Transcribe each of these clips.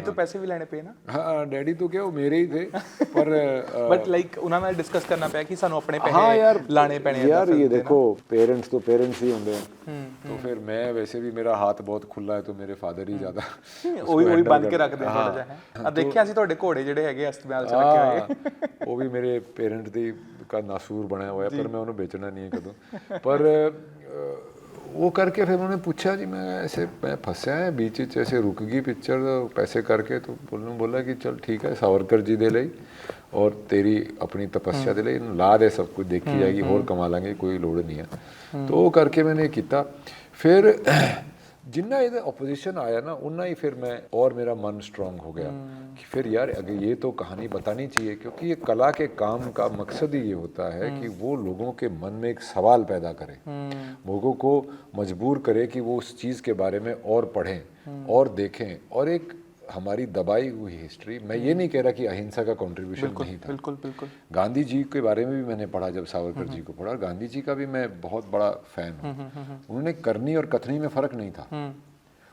ਤੋਂ ਪੈਸੇ ਵੀ ਲੈਣੇ ਪਏ ਨਾ? ਹਾਂ ਡੈਡੀ ਤੋਂ ਕਿਹਾ ਉਹ ਮੇਰੇ ਹੀ थे पर ਬਟ ਲਾਈਕ ਉਹਨਾਂ ਨਾਲ ਡਿਸਕਸ ਕਰਨਾ ਪਿਆ ਕਿ ਸਾਨੂੰ ਆਪਣੇ हाँ ਪੈਸੇ यार ਲਾਣੇ ਪੈਣੇ ਆ यार ये देखो पेरेंट्स तो पेरेंट्स ही होंगे तो फिर मैं वैसे भी मेरा हाथ बहुत खुला है तो मेरे फादर ही ज़्यादा ਉਹੀ ਬੰਦ ਕੇ ਰੱਖਦੇ ਥੋੜਾ ਜਿਹਾ ਹੈ। ਆ ਦੇਖਿਆ ਸੀ ਤੁਹਾਡੇ ਘੋੜੇ ਜਿਹੜੇ ਹੈਗੇ ਅਸਤਮਾਲ ਚ ਰੱਖੇ ਹੋਏ। ਉਹ ਵੀ ਮੇਰੇ ਪੇਰੈਂਟ ਦੀ का नासूर बनाया हुआ है पर मैं उन्हें बेचना नहीं है कदों पर वो करके फिर उन्होंने पूछा जी मैं ऐसे मैं फंसा है बीच ऐसे रुक गई पिक्चर पैसे करके तो उन्होंने बोला कि चल ठीक है सावरकर जी दे लई और तेरी अपनी तपस्या दे लई ला दे सब कुछ देखी जाएगी और कमा लेंगे कोई लोड़ नहीं है तो वो करके मैंने किया फिर जिन्ना ये अपोजिशन आया ना उन्ना ही फिर मैं और मेरा मन स्ट्रांग हो गया कि फिर यार अगर ये तो कहानी बतानी चाहिए क्योंकि ये कला के काम का मकसद ही ये होता है कि वो लोगों के मन में एक सवाल पैदा करे लोगों को मजबूर करे कि वो उस चीज़ के बारे में और पढ़ें और देखें और एक हमारी दबाई हुई हिस्ट्री मैं ये नहीं कह रहा कि अहिंसा का कंट्रीब्यूशन नहीं था बिल्कुल बिल्कुल गांधी जी के बारे में भी मैंने पढ़ा जब सावरकर जी को पढ़ा गांधी जी का भी मैं बहुत बड़ा फैन हूँ उन्होंने करनी और कथनी में फ़र्क नहीं था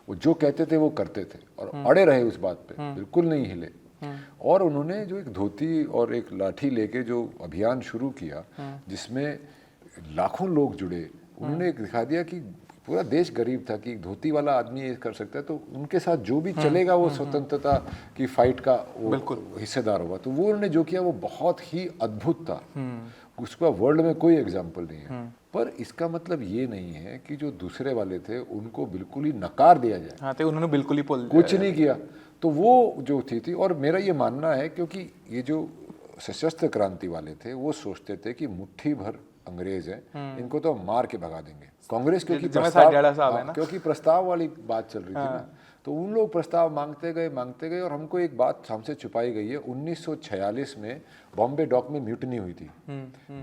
वो जो कहते थे वो करते थे और अड़े रहे उस बात पे बिल्कुल नहीं हिले और उन्होंने जो एक धोती और एक लाठी लेके जो अभियान शुरू किया जिसमें लाखों लोग जुड़े उन्होंने एक दिखा दिया कि पूरा देश गरीब था कि धोती वाला आदमी ये कर सकता है तो उनके साथ जो भी चलेगा वो स्वतंत्रता की फाइट का वो हिस्सेदार होगा तो वो उन्होंने जो किया वो बहुत ही अद्भुत था उसका वर्ल्ड में कोई एग्जाम्पल नहीं है पर इसका मतलब ये नहीं है कि जो दूसरे वाले थे उनको बिल्कुल ही नकार दिया जाए हाँ तो उन्होंने बिल्कुल ही कुछ नहीं किया तो वो जो थी और मेरा ये मानना है क्योंकि ये जो सशस्त्र क्रांति वाले थे वो सोचते थे कि मुट्ठी भर अंग्रेज हैं इनको तो मार के भगा देंगे कांग्रेस क्योंकि प्रस्ताव वाली बात चल रही थी ना तो उन लोग प्रस्ताव मांगते गए और हमको एक बात हमसे छुपाई गई है 1946 में बॉम्बे डॉक में म्यूटनी हुई थी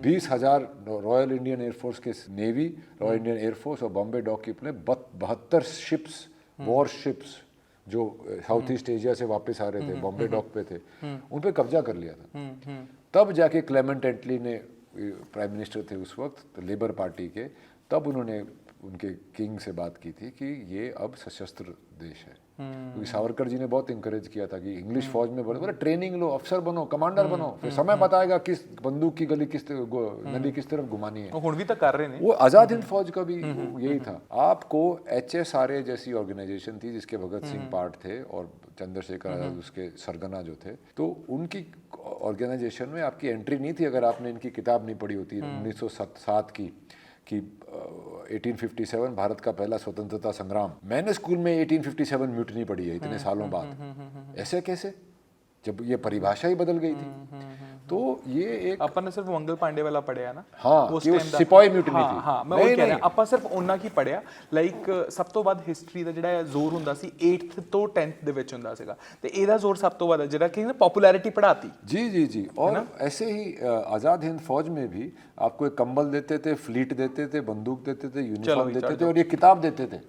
20,000 रॉयल इंडियन एयरफोर्स के नेवी रॉयल इंडियन एयरफोर्स और बॉम्बे डॉक के अपने 72 शिप्स वॉर शिप्स जो साउथ ईस्ट एशिया से वापस आ रहे थे बॉम्बे डॉक पे थे उन पे कब्जा कर लिया था तब जाके क्लेमेंट एटली ने प्राइम मिनिस्टर थे उस वक्त तो लेबर पार्टी के तब उन्होंने उनके किंग से बात की थी कि ये अब सशस्त्र देश है क्योंकि सावरकर जी ने बहुत इंकरेज किया था कि इंग्लिश फौज में बोले ट्रेनिंग लो अफसर बनो कमांडर बनो फिर समय बताएगा किस बंदूक की गली किस नली किस तरफ घुमानी है हुण भी तो कर रहे हैं वो आज़ाद हिंद फौज का भी यही था आपको HSRA जैसी ऑर्गेनाइजेशन थी जिसके भगत सिंह पार्ट थे और चंद्रशेखर आजाद उसके सरगना जो थे तो उनकी ऑर्गेनाइजेशन में आपकी एंट्री नहीं थी अगर आपने इनकी किताब नहीं पढ़ी होती 1907 की कि 1857 भारत का पहला स्वतंत्रता संग्राम मैंने स्कूल में 1857 म्यूटनी पढ़ी है इतने सालों बाद ऐसे कैसे जब ये परिभाषा ही बदल गई थी तो ये एक अपन ने सिर्फ मंगल पांडे वाला पढ़िਆ ना हाँ कि वो सिपाही म्यूटनी थी हाँ मैं ਉਹ ਕਹਿ ਰਿਹਾ ਆਪਾਂ ਸਿਰਫ ਉਹਨਾਂ ਕੀ ਪੜਿਆ ਲਾਈਕ ਸਭ ਤੋਂ ਵੱਧ ਹਿਸਟਰੀ ਦਾ ਜਿਹੜਾ ਜ਼ੋਰ ਹੁੰਦਾ ਸੀ 8th ਤੋਂ 10th ਦੇ ਵਿੱਚ ਹੁੰਦਾ ਸੀਗਾ ਤੇ ਇਹਦਾ ਜ਼ੋਰ ਸਭ ਤੋਂ ਵੱਧ ਜਿਹੜਾ ਕਿ पॉपुलैरिटी पढ़ाती जी और ऐसे ही आज़ाद हिंद फौज में भी आपको एक कंबल देते थे फ्लीट देते थे बंदूक देते थे यूनिफॉर्म देते थे और ये किताब देते थे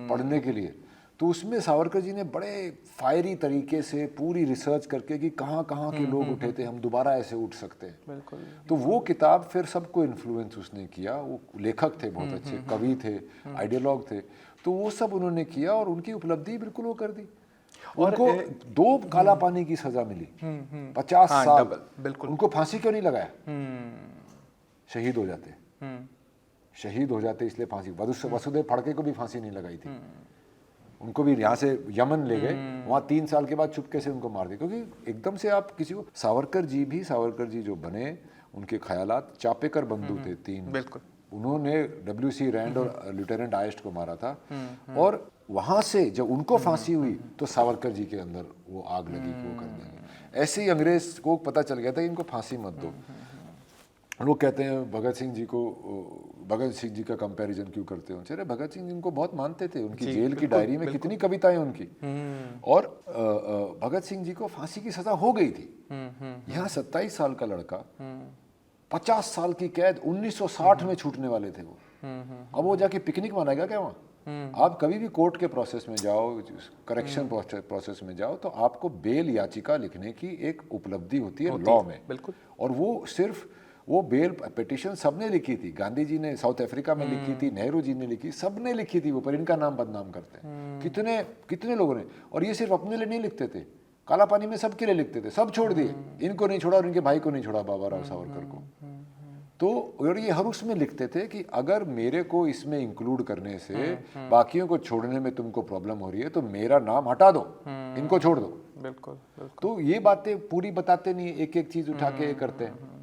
पढ़ने के लिए तो उसमें सावरकर जी ने बड़े फायरी तरीके से पूरी रिसर्च करके कि कहाँ कहाँ के लोग उठे थे हम दोबारा ऐसे उठ सकते हैं बिल्कुल तो वो किताब फिर सबको इन्फ्लुएंस उसने किया वो लेखक थे बहुत अच्छे कवि थे आइडियोलॉग थे तो वो सब उन्होंने किया और उनकी उपलब्धि बिल्कुल वो कर दी उनको 2 काला पानी की सजा मिली 50 साल बिल्कुल उनको फांसी क्यों नहीं लगाया शहीद हो जाते इसलिए फांसी वसुदेव फड़के को भी फांसी नहीं लगाई थी उनको भी यहाँ से यमन ले गए वहाँ 3 साल के बाद चुपके से उनको मार दिया क्योंकि एकदम से आप किसी को सावरकर जी जो बने उनके ख्यालात चापेकर बंधु थे 3 बिल्कुल उन्होंने WC रैंड और लेफ्टिनेंट आइस्ट को मारा था और वहाँ से जब उनको फांसी हुई तो सावरकर जी के अंदर वो आग लगी कि वो कर देंगे ऐसे ही अंग्रेज को पता चल गया था कि इनको फांसी मत दो लोग कहते हैं भगत सिंह जी का कंपैरिजन क्यों करते हो अरे भगत सिंह जिनको बहुत मानते थे उनकी जेल की डायरी में कितनी कविताएं उनकी और भगत सिंह जी को फांसी की सजा हो गई थी यहाँ 27 साल का लड़का 50 साल की कैद 1960 में छूटने वाले थे वो अब वो जाके पिकनिक मनाएगा क्या वहाँ आप कभी भी कोर्ट के प्रोसेस में जाओ करेक्शन प्रोसेस में जाओ तो आपको बेल याचिका लिखने की एक उपलब्धि होती है लॉ में बिल्कुल और वो सिर्फ वो बेल पिटिशन सबने लिखी थी, गांधी जी ने साउथ अफ्रीका में लिखी थी, नेहरू जी ने लिखी, सबने लिखी थी वो, पर इनका नाम बदनाम करते हैं। कितने कितने लोगों ने, और ये सिर्फ अपने लिए नहीं लिखते थे, काला पानी में सबके लिए लिखते थे, सब छोड़ दिए, इनको नहीं छोड़ा और इनके भाई को नहीं छोड़ा, बाबा राव सावरकर को। तो और ये हर उसमें लिखते थे कि अगर मेरे को इसमें इंक्लूड करने से बाकियों को छोड़ने में तुमको प्रॉब्लम हो रही है तो मेरा नाम हटा दो, इनको छोड़ दो। बिल्कुल बिल्कुल। तो ये बातें पूरी बताते नहीं, एक एक चीज उठा के करते हैं।